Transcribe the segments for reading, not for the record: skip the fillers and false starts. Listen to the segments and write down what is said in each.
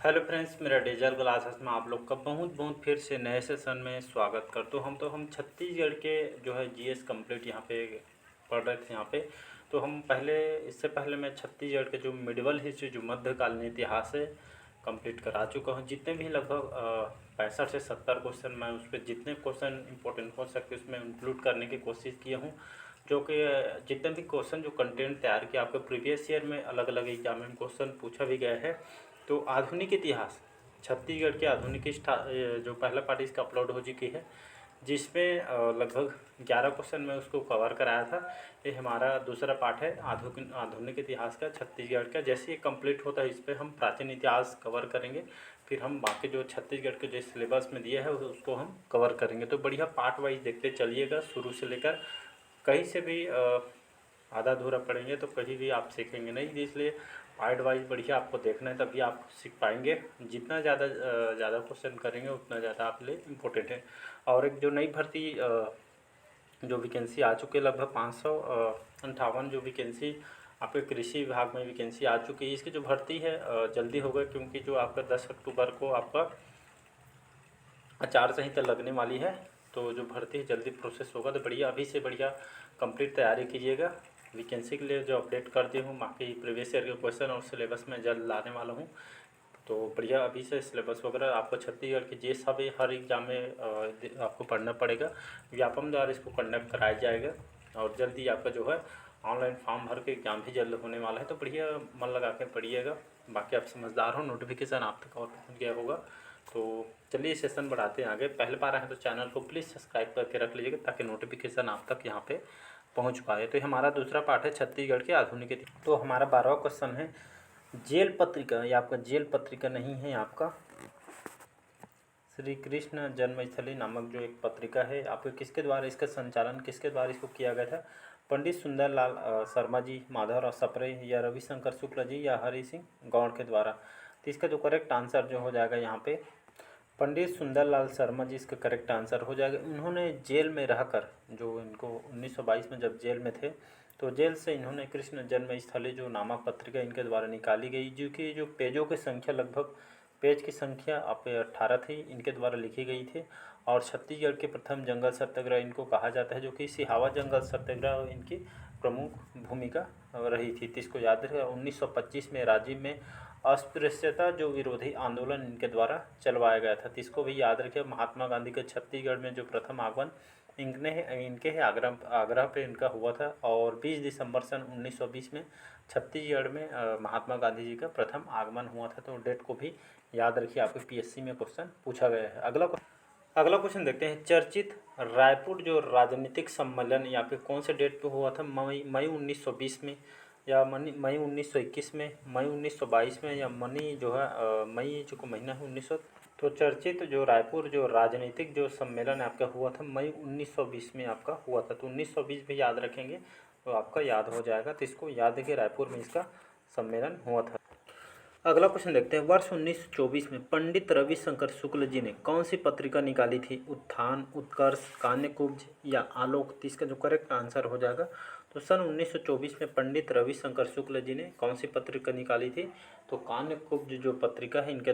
Hello friends, मेरा dazzle classes में आप लोग का बहुत बहुत फिर से नए सेशन में स्वागत करता हूँ। हम छत्तीसगढ़ के जो है जीएस कंप्लीट यहाँ पे पढ़ रहे थे यहाँ पे। तो हम पहले इससे पहले मैं छत्तीसगढ़ के जो मिडिवल हिस्ट्री जो मध्यकालीन इतिहास है कंप्लीट करा चुका हूँ। जितने भी लगभग 65 से 70 क्वेश्चन मैं उस पर जितने क्वेश्चन इंपॉर्टेंट हो सकते उसमें इंक्लूड करने की कोशिश किया हूँ। जो कि जितने भी क्वेश्चन जो कंटेंट तैयार किया आपके प्रीवियस ईयर में अलग अलग एग्जाम में क्वेश्चन पूछा भी गया है। तो आधुनिक इतिहास छत्तीसगढ़ के आधुनिक जो पहला पार्ट इसका अपलोड हो चुकी है, जिसमें लगभग 11 क्वेश्चन में उसको कवर कराया था। ये हमारा दूसरा पार्ट है आधुनिक आधुनिक इतिहास का छत्तीसगढ़ का। जैसे ये कंप्लीट होता है इस पर हम प्राचीन इतिहास कवर करेंगे, फिर हम बाकी जो छत्तीसगढ़ के जो सिलेबस में दिया है उसको हम कवर करेंगे। तो बढ़िया पार्ट वाइज देखते चलिएगा, शुरू से लेकर कहीं से भी आधा अधूरा पढ़ेंगे तो कहीं भी आप सीखेंगे नहीं। इसलिए पार्ट वाइज बढ़िया आपको देखना है, तभी आप सीख पाएंगे। जितना ज़्यादा क्वेश्चन करेंगे उतना ज़्यादा आपके लिए इम्पोर्टेंट है। और एक जो नई भर्ती जो वैकेंसी आ चुकी है, लगभग 558 जो वैकेंसी आपके कृषि विभाग में वैकेंसी आ चुकी है। इसकी जो भर्ती है जल्दी होगा, क्योंकि जो आपका 10 अक्टूबर को आपका आचार संहिता लगने वाली है। तो जो भर्ती है जल्दी प्रोसेस होगा। तो बढ़िया अभी से बढ़िया कंप्लीट तैयारी कीजिएगा। वैकेंसी के लिए जो अपडेट कर दी हूँ, बाकी प्रीवियस ईयर के क्वेश्चन और सिलेबस में जल्द लाने वाला हूँ। तो बढ़िया अभी से सिलेबस वगैरह आपको छत्तीसगढ़ के जे सब हर एग्जाम में आपको पढ़ना पड़ेगा। व्यापम द्वारा इसको कंडक्ट कराया जाएगा और जल्दी आपका जो है ऑनलाइन फॉर्म भर के एग्जाम भी जल्द होने वाला है। तो बढ़िया मन लगा के पढ़िएगा। बाकी आप समझदार हो, नोटिफिकेशन आप तक और पहुँच गया होगा। तो चलिए सेशन बढ़ाते हैं आगे। पहले बार आए तो चैनल को प्लीज़ सब्सक्राइब करके रख लीजिएगा, ताकि नोटिफिकेशन आप तक यहाँ पे पहुँच पाए। तो हमारा दूसरा पार्ट है छत्तीसगढ़ के आधुनिक इतिहास। तो हमारा 12वां क्वेश्चन है जेल पत्रिका। ये आपका जेल पत्रिका नहीं है, आपका श्री कृष्ण जन्मस्थली नामक जो एक पत्रिका है, आपके किसके द्वारा इसका संचालन किसके द्वारा इसको किया गया था? पंडित सुंदरलाल शर्मा जी, माधवराव सप्रे, या रविशंकर शुक्ल जी, या हरि सिंह गौड़ के द्वारा? तो इसका जो करेक्ट आंसर जो हो जाएगा यहाँ पे पंडित सुंदरलाल शर्मा जी इसका करेक्ट आंसर हो जाएगा। उन्होंने जेल में रहकर, जो इनको 1922 में जब जेल में थे, तो जेल से इन्होंने कृष्ण जन्मस्थली जो नामक पत्रिका इनके द्वारा निकाली गई, जो कि जो पेजों की संख्या लगभग पेज की संख्या आप 18 थी, इनके द्वारा लिखी गई थी। और छत्तीसगढ़ के प्रथम जंगल सत्याग्रह इनको कहा जाता है, जो कि सिहावा जंगल सत्याग्रह इनकी प्रमुख भूमिका रही थी। तो इसको याद रखें। 1925 में राजीव में अस्पृश्यता जो विरोधी आंदोलन इनके द्वारा चलवाया गया था। तो इसको भी याद रखें। महात्मा गांधी के छत्तीसगढ़ में जो प्रथम आगमन इनके ही आग्रह पे इनका हुआ था। और 20 दिसंबर सन 1920 में छत्तीसगढ़ में महात्मा गांधी जी का प्रथम आगमन हुआ था। तो डेट को भी याद रखिए, आपके पीएससी में क्वेश्चन पूछा गया है। अगला क्वेश्चन देखते हैं। चर्चित रायपुर जो राजनीतिक सम्मेलन यहाँ पे कौन से डेट पे हुआ था? मई 1920 में, या मई 1921 में, मई 1922 में, या मई जो महीना है 1900। तो चर्चित जो रायपुर जो राजनीतिक जो सम्मेलन आपका हुआ था मई 1920 में आपका हुआ था। तो 1920 भी याद रखेंगे तो आपका याद हो जाएगा। तो इसको याद रखिए, रायपुर में इसका सम्मेलन हुआ था। अगला क्वेश्चन देखते हैं। वर्ष 1924 में पंडित रविशंकर शुक्ल जी ने कौन सी पत्रिका निकाली थी? उत्थान, उत्कर्ष, कान्यकुब्ज, या आलोक? तो इसका जो करेक्ट आंसर हो जाएगा, तो सन 1924 में पंडित रविशंकर शुक्ल जी ने कौन सी पत्रिका निकाली थी? तो कान्यकुब्ज जो पत्रिका है इनके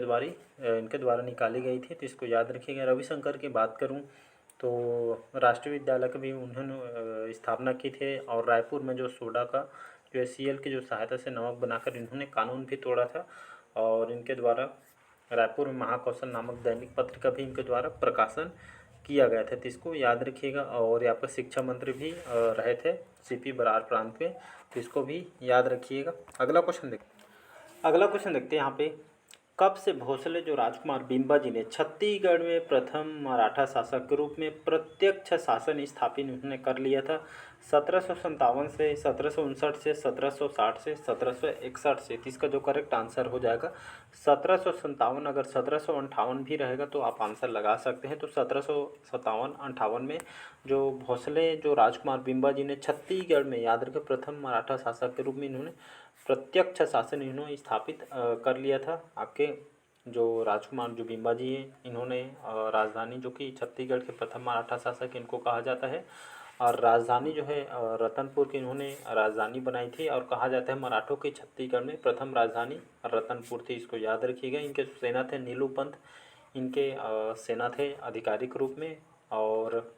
द्वारा निकाली गई थी। तो इसको याद रखिएगा। रविशंकर की बात करूँ तो राष्ट्रीय विद्यालय की भी उन्होंने स्थापना की थी। और रायपुर में जो सोडा का जो एचसीएल की जो सहायता से नमक बनाकर इन्होंने कानून भी तोड़ा था। और इनके द्वारा रायपुर में महाकौशल नामक दैनिक पत्रिका भी इनके द्वारा प्रकाशन किया गया था। तो इसको याद रखिएगा। और यहाँ पर शिक्षा मंत्री भी रहे थे सीपी बरार प्रांत में, तो इसको भी याद रखिएगा। अगला क्वेश्चन देखते हैं यहाँ पे। कब से भोसले जो राजकुमार बिंबा जी ने छत्तीसगढ़ में प्रथम मराठा शासक के रूप में प्रत्यक्ष शासन स्थापित उन्होंने कर लिया था? 1757 से, 1759 से, 1760 से, 1761 से? तो इसका जो करेक्ट आंसर हो जाएगा 1757। अगर 1758 भी रहेगा तो आप आंसर लगा सकते हैं। तो 1757-58 में जो भोसले जो राजकुमार बिंबा जी ने छत्तीसगढ़ में, याद रखें, प्रथम मराठा शासक के रूप में इन्होंने प्रत्यक्ष शासन इन्होंने स्थापित कर लिया था। आपके जो राजकुमार जो बिंबा जी हैं, इन्होंने राजधानी जो कि छत्तीसगढ़ के प्रथम मराठा शासक इनको कहा जाता है। और राजधानी जो है रतनपुर की इन्होंने राजधानी बनाई थी। और कहा जाता है मराठों की छत्तीसगढ़ में प्रथम राजधानी रतनपुर थी, इसको याद रखिएगा। इनके सेना थे नीलू पंत, इनके सेना थे आधिकारिक रूप में। और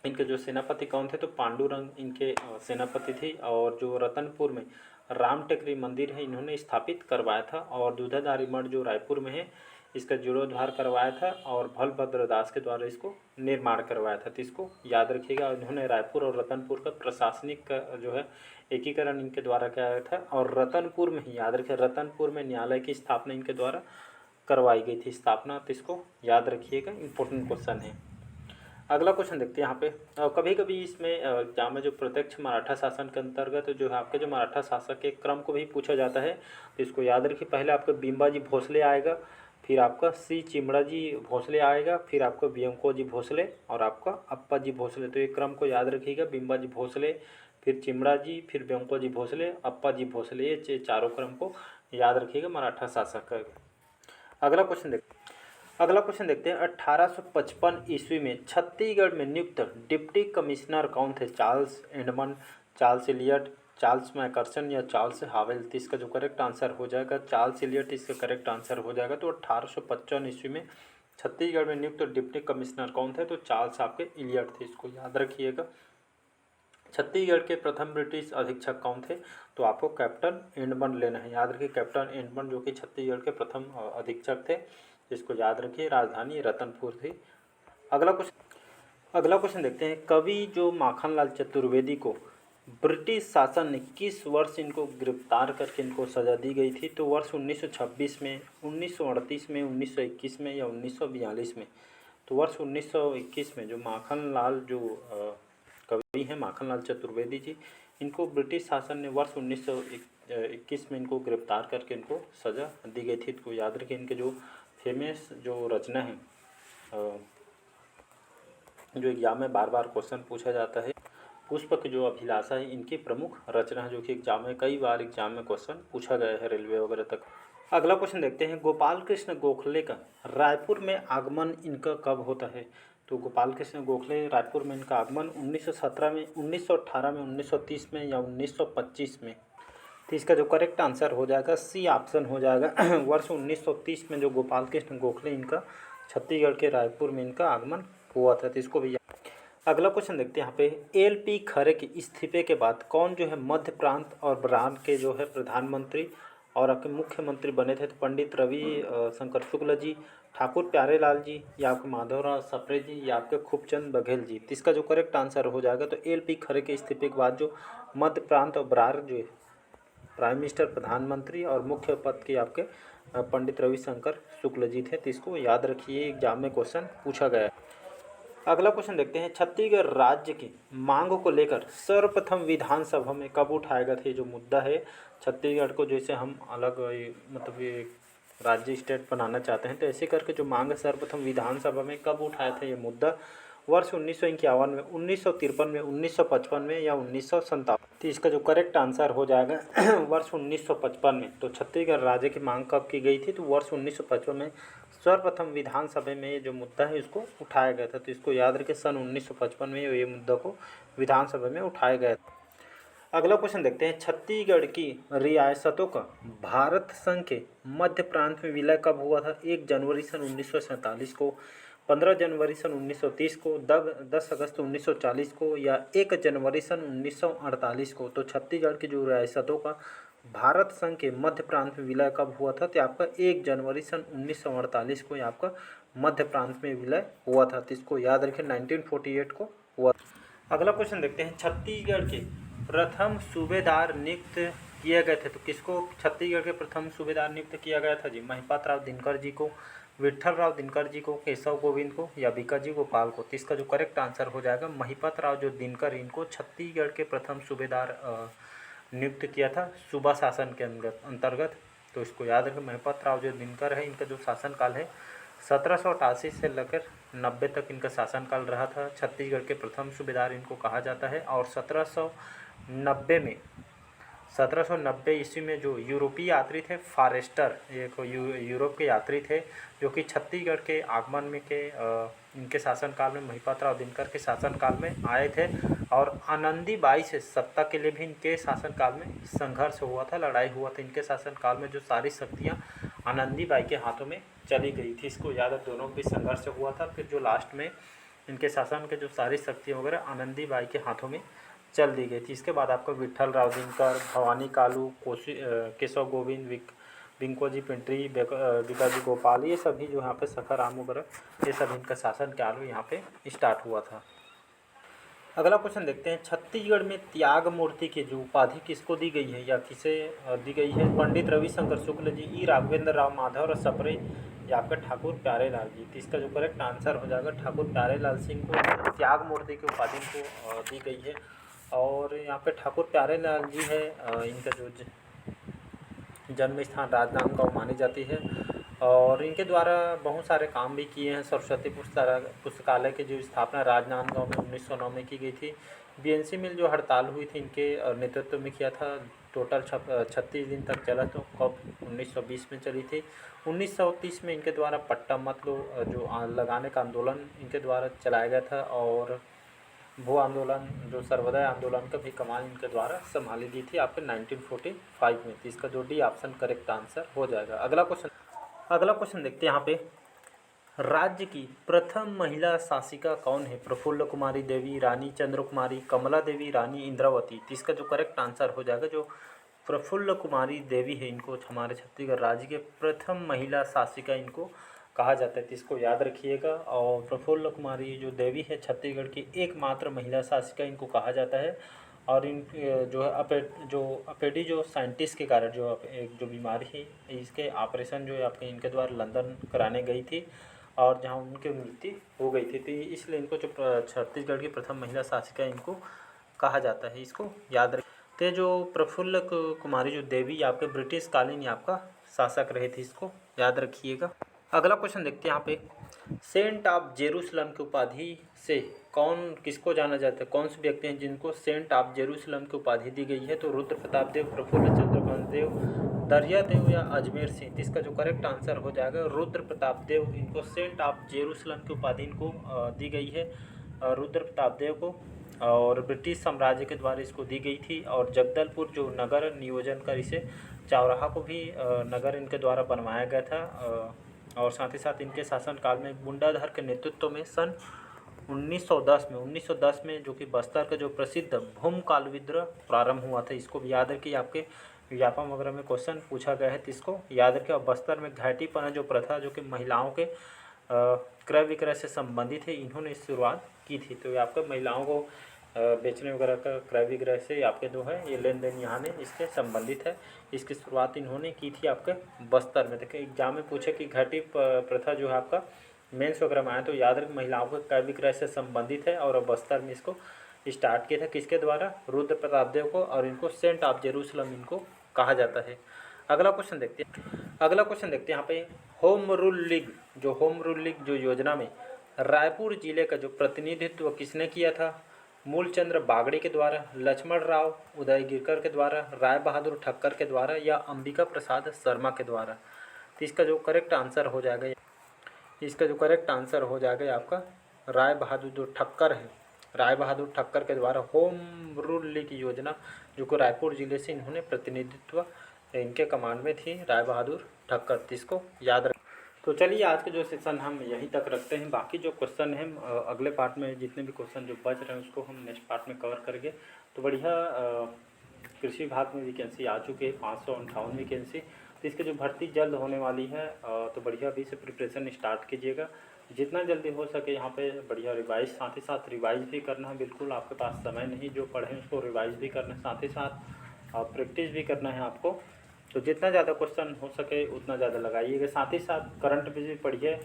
इनके जो सेनापति कौन थे, तो पांडुरंग इनके सेनापति थे। और जो रतनपुर में राम टेकरी मंदिर है इन्होंने स्थापित करवाया था। और दूधाधारी मठ जो रायपुर में है इसका जीर्णोद्धार करवाया था और बलभद्र दास के द्वारा इसको निर्माण करवाया था। तो इसको याद रखिएगा। इन्होंने रायपुर और रतनपुर का प्रशासनिक जो है एकीकरण इनके द्वारा किया गया था। और रतनपुर में ही याद रखिए, रतनपुर में न्यायालय की स्थापना इनके द्वारा करवाई गई थी स्थापना। तो इसको याद रखिएगा, इंपॉर्टेंट क्वेश्चन है। अगला क्वेश्चन देखते हैं यहाँ पे। कभी कभी इसमें एग्जाम में जो प्रत्यक्ष मराठा शासन के अंतर्गत जो है आपके जो मराठा शासक के क्रम को भी पूछा जाता है, तो इसको याद रखिए। पहले आपका बिम्बाजी भोसले आएगा, फिर आपका सी चिमड़ा जी भोसले आएगा, फिर आपका व्यंको जी भोसले और आपका अप्पा जी भोसले। तो ये क्रम को याद रखिएगा, बिम्बाजी भोसले, फिर चिमड़ा जी, फिर व्यंको जी भोसले, अप्पा जी भोसले, ये चारों क्रम को याद रखिएगा मराठा शासक का। अगला क्वेश्चन देखते हैं 1855 ईस्वी में छत्तीसगढ़ में नियुक्त डिप्टी कमिश्नर कौन थे? Charles Edmund, Charles Elliot, Charles Macpherson या चार्ल्स हावेल? तो इसका जो करेक्ट आंसर हो जाएगा चार्ल्स इलियट, इसका करेक्ट आंसर हो जाएगा। तो 1855 ईस्वी में छत्तीसगढ़ में नियुक्त डिप्टी कमिश्नर कौन थे? तो चार्ल्स आपके इलियट थे, इसको याद रखिएगा। छत्तीसगढ़ के प्रथम ब्रिटिश अधीक्षक कौन थे? तो आपको कैप्टन एडमंड लेना है, याद रखिए कैप्टन एडमंड जो कि छत्तीसगढ़ के प्रथम अधीक्षक थे, इसको याद रखिए। राजधानी रतनपुर थी। अगला क्वेश्चन देखते हैं। कवि जो माखनलाल चतुर्वेदी को ब्रिटिश शासन ने किस वर्ष इनको गिरफ्तार करके इनको सज़ा दी गई थी? तो वर्ष 1926 में, 1938 में, 1921 में या 1942 में? तो वर्ष 1921 में जो माखनलाल जो कवि हैं माखनलाल चतुर्वेदी जी, इनको ब्रिटिश शासन ने वर्ष 1921 में इनको गिरफ्तार करके इनको सज़ा दी गई थी। तो याद रखिए इनके जो फेमस जो रचना है जो एग्जाम में बार बार क्वेश्चन पूछा जाता है, पुष्प की जो अभिलाषा है इनकी प्रमुख रचना है, जो कि एग्जाम में कई बार एग्जाम में क्वेश्चन पूछा गया है रेलवे वगैरह तक। अगला क्वेश्चन देखते हैं। गोपाल कृष्ण गोखले का रायपुर में आगमन इनका कब होता है? तो गोपाल कृष्ण गोखले रायपुर में इनका आगमन 1917 में, 1918 में, 1930 में या 1925 में? तो इसका जो करेक्ट आंसर हो जाएगा सी ऑप्शन हो जाएगा। वर्ष 1930 में जो गोपाल कृष्ण गोखले इनका छत्तीसगढ़ के रायपुर में इनका आगमन हुआ था। तो इसको भी अगला क्वेश्चन देखते हैं यहाँ पे। एल.पी. खरे के इस्तीफे के बाद कौन जो है मध्य प्रांत और बरान के जो है प्रधानमंत्री और आपके मुख्यमंत्री बने थे? तो पंडित रवि शंकर शुक्ल जी, ठाकुर प्यारेलाल जी या आपके माधवराव सप्रे जी या आपके खूबचंद बघेल जी? तो इसका जो करेक्ट आंसर हो जाएगा तो एल.पी. खरे के इस्तीफे के बाद जो मध्य प्रांत और बरार जो प्राइम मिनिस्टर प्रधानमंत्री और मुख्य पद के आपके पंडित रविशंकर शुक्ल जी थे। तो इसको याद रखिए, एग्जाम में क्वेश्चन पूछा गया है। अगला क्वेश्चन देखते हैं। छत्तीसगढ़ राज्य की मांग को लेकर सर्वप्रथम विधानसभा में कब उठाया गया था? जो मुद्दा है छत्तीसगढ़ को जैसे हम अलग मतलब ये राज्य स्टेट बनाना चाहते हैं, तो ऐसे करके जो मांग सर्वप्रथम विधानसभा में कब उठाया था ये मुद्दा? वर्ष 1951 में, 1953 में, 1955 में या 1957? तो इसका जो करेक्ट आंसर हो जाएगा वर्ष 1955 में। तो छत्तीसगढ़ राज्य की मांग कब की गई थी? तो वर्ष 1955 में सर्वप्रथम विधानसभा में ये जो मुद्दा है इसको उठाया गया था। तो इसको याद रखें, सन 1955 में ये मुद्दा को विधानसभा में उठाया गया था। अगला क्वेश्चन देखते हैं। छत्तीसगढ़ की रियासतों का भारत संघ के मध्य प्रांत में विलय कब हुआ था? 1 जनवरी सन 1947 को, 15 जनवरी सन 1930 को, 10 अगस्त 1940 को या 1 जनवरी सन 1948 को? तो छत्तीसगढ़ की जो रियासतों का भारत संघ के मध्य प्रांत में विलय कब हुआ था? तो आपका 1 जनवरी सन 1948 को आपका मध्य प्रांत में विलय हुआ था। तो इसको याद रखें, 1948 को हुआ। अगला क्वेश्चन देखते हैं। छत्तीसगढ़ के प्रथम सूबेदार नियुक्त किए गए थे, तो किसको छत्तीसगढ़ के प्रथम सूबेदार नियुक्त किया गया था? जी महिपात राव दिनकर जी को, विट्ठल राव दिनकर जी को, केशव गोविंद को या बिकाजी गोपाल को? तो इसका जो करेक्ट आंसर हो जाएगा महिपात राव जो दिनकर, इनको छत्तीसगढ़ के प्रथम सूबेदार नियुक्त किया था सूबा शासन के अंतर्गत। तो इसको याद रखें, महिपात राव जो दिनकर है इनका जो शासनकाल है 1788 से लेकर 90 तक इनका शासनकाल रहा था। छत्तीसगढ़ के प्रथम सूबेदार इनको कहा जाता है। और 1790 1790 ईस्वी में जो यूरोपीय यात्री थे फॉरेस्टर, एक यूरोप के यात्री थे जो कि छत्तीसगढ़ के आगमन में इनके शासनकाल में महिपातराव दिनकर के शासनकाल में आए थे और आनंदीबाई से सत्ता के लिए भी इनके शासनकाल में संघर्ष हुआ था, लड़ाई हुआ था। इनके शासनकाल में जो सारी शक्तियाँ आनंदीबाई के हाथों में चली गई थी, इसको याद है, दोनों के संघर्ष हुआ था। फिर जो लास्ट में इनके शासन के जो सारी शक्तियाँ वगैरह आनंदीबाई के हाथों में चल दी गई थी। इसके बाद आपको विट्ठल राव दिनकर, भवानी कालू, केशव गोविंद, विंकोजी पिंटरी, बिकाजी गोपाल, ये सभी जो यहाँ पे सखा राम वगैरह, ये सभी इनका शासन काल में यहाँ पे स्टार्ट हुआ था। अगला क्वेश्चन देखते हैं, छत्तीसगढ़ में त्याग मूर्ति की जो उपाधि किसको दी गई है या किसे दी गई है? पंडित रविशंकर शुक्ल जी, ई राघवेंद्र राव, माधव और सप्रे, या आपका ठाकुर प्यारे लाल जी। तो इसका जो करेक्ट आंसर हो जाएगा ठाकुर प्यारे लाल सिंह को त्याग मूर्ति की उपाधि को दी गई है। और यहाँ पे ठाकुर प्यारे लाल जी है, इनका जो जन्म स्थान राजनांदगांव मानी जाती है और इनके द्वारा बहुत सारे काम भी किए हैं। सरस्वती पुस्तकालय की जो स्थापना राजनांदगांव में 1909 में की गई थी। बीएनसी मिल जो हड़ताल हुई थी इनके नेतृत्व में किया था, टोटल 36 दिन तक चला, तो कब 1920 में चली थी। 1930 में इनके द्वारा पट्टा मत लो जो लगाने का आंदोलन इनके द्वारा चलाया गया था और भू आंदोलन जो सर्वोदय आंदोलन का भी कमान इनके द्वारा संभाली गई थी आपके 1945 में। तो इसका जो डी ऑप्शन करेक्ट आंसर हो जाएगा। अगला क्वेश्चन देखते हैं यहाँ पे, राज्य की प्रथम महिला शासिका कौन है? प्रफुल्ल कुमारी देवी, रानी चंद्र कुमारी, कमला देवी, रानी इंद्रावती। तो इसका जो करेक्ट आंसर हो जाएगा जो प्रफुल्ल कुमारी देवी है, इनको हमारे छत्तीसगढ़ राज्य के प्रथम महिला शासिका इनको कहा जाता है। तो इसको याद रखिएगा। और प्रफुल्ल कुमारी जो देवी है छत्तीसगढ़ की एकमात्र महिला शासिका इनको कहा जाता है। और इन जो है अपेडी जो साइंटिस्ट के कारण जो एक जो बीमारी है इसके ऑपरेशन जो है आपके इनके द्वारा लंदन कराने गई थी और जहां उनकी मृत्यु हो गई थी। तो इसलिए इनको जो छत्तीसगढ़ की प्रथम महिला शासिका इनको कहा जाता है, इसको याद रखिए। तो जो प्रफुल्ल कुमारी जो देवी आपके ब्रिटिश कालीन आपका शासक रहे थे, इसको याद रखिएगा। अगला क्वेश्चन देखते हैं यहाँ पे, सेंट ऑफ जेरूसलम की उपाधि से किसको जाना जाता है? कौन से व्यक्ति हैं जिनको सेंट ऑफ जेरूसलम की उपाधि दी गई है? तो रुद्र प्रताप देव, प्रफुल्ल चंद्र देव, दरिया देव या अजमेर सिंह। इसका जो करेक्ट आंसर हो जाएगा रुद्र प्रताप देव, इनको सेंट ऑफ जेरूसलम की उपाधि इनको दी गई है रुद्र प्रताप देव को, और ब्रिटिश साम्राज्य के द्वारा इसको दी गई थी। और जगदलपुर जो नगर नियोजन कर इसे चौराहा को भी नगर इनके द्वारा बनवाया गया था। और साथ ही साथ इनके शासनकाल में गुंडाधर के नेतृत्व में सन 1910 में जो कि बस्तर का जो प्रसिद्ध भूमकाल विद्रोह प्रारंभ हुआ था, इसको भी याद रखिए। आपके व्यापम वगैरह में क्वेश्चन पूछा गया है तो इसको याद रखिए। और बस्तर में घाटीपना जो प्रथा जो कि महिलाओं के क्रय विक्रय से संबंधित है, इन्होंने शुरुआत की थी। तो ये आपका महिलाओं को बेचने वगैरह का क्रय विक्रय से आपके जो है ये लेन देन यहाँ ने इसके संबंधित है। इसकी शुरुआत इन्होंने की थी आपके बस्तर में। देखिए एग्जाम में पूछे कि घाटी प्रथा जो है आपका मेंस वगैरह में आया, तो याद रखें महिलाओं के क्रय विक्रय से संबंधित है और बस्तर में इसको स्टार्ट किया था किसके द्वारा? रुद्र प्रताप देव को, और इनको सेंट ऑफ जेरूसलम इनको कहा जाता है। अगला क्वेश्चन देखते हैं यहाँ पे, होम रूल लीग जो योजना में रायपुर जिले का जो प्रतिनिधित्व किसने किया था? मूलचंद्र बागड़ी के द्वारा, लक्ष्मण राव उदयगिरकर के द्वारा, राय बहादुर ठक्कर के द्वारा या अंबिका प्रसाद शर्मा के द्वारा। तो इसका जो करेक्ट आंसर हो जाएगा आपका राय बहादुर जो ठक्कर है, राय बहादुर ठक्कर के द्वारा होम रूल लीग योजना जो कि रायपुर जिले से इन्होंने प्रतिनिधित्व इनके कमांड में थी राय बहादुर ठक्कर। तो इसको याद रख। तो चलिए आज के जो सेशन हम यहीं तक रखते हैं। बाकी जो क्वेश्चन हैं अगले पार्ट में जितने भी क्वेश्चन जो बच रहे हैं उसको हम नेक्स्ट पार्ट में कवर करेंगे। तो बढ़िया कृषि विभाग में वैकेंसी आ चुकी है 558 वैकेंसी। तो इसकी जो भर्ती जल्द होने वाली है तो बढ़िया अभी से प्रिपरेशन स्टार्ट कीजिएगा जितना जल्दी हो सके। यहाँ पे बढ़िया रिवाइज, साथ ही साथ रिवाइज भी करना है। बिल्कुल आपके पास समय नहीं जो पढ़ें उसको रिवाइज भी करना है, साथ ही साथ प्रैक्टिस भी करना है आपको। तो जितना ज़्यादा क्वेश्चन हो सके उतना ज़्यादा लगाइएगा। साथ ही साथ करंट अफेयर्स भी पढ़िए।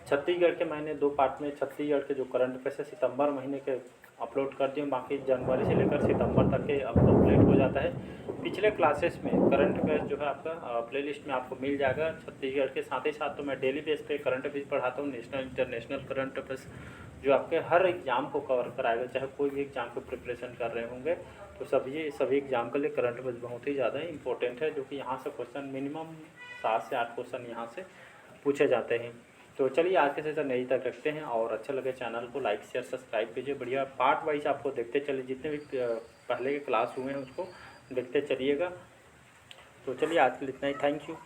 छत्तीसगढ़ के मैंने 2 पार्ट में छत्तीसगढ़ के जो करंट अफेयर्स है सितंबर महीने के अपलोड कर दिए, बाकी जनवरी से लेकर सितंबर तक के अब कंप्लीट हो जाता है। पिछले क्लासेस में करंट अफेयर्स जो है आपका प्लेलिस्ट में आपको मिल जाएगा छत्तीसगढ़ के। साथ ही साथ तो मैं डेली बेस पे करंट अफेयर्स पढ़ाता हूँ, नेशनल इंटरनेशनल करंट अफेयर्स जो आपके हर एग्ज़ाम को कवर कराएगा, चाहे कोई भी एग्ज़ाम की प्रिपरेशन कर रहे होंगे तो सभी एग्ज़ाम के लिए करंट अफेयर्स बहुत ही ज़्यादा इंपॉर्टेंट है, जो कि यहाँ से क्वेश्चन मिनिमम 7 से 8 क्वेश्चन यहाँ से पूछे जाते हैं। तो चलिए आज के सेशन यहीं तक रखते हैं, और अच्छा लगे चैनल को लाइक शेयर सब्सक्राइब कीजिए। बढ़िया पार्ट वाइज आपको देखते चलिए, जितने भी पहले के क्लास हुए हैं उसको देखते चलिएगा। तो चलिए आज के लिए इतना ही, थैंक यू।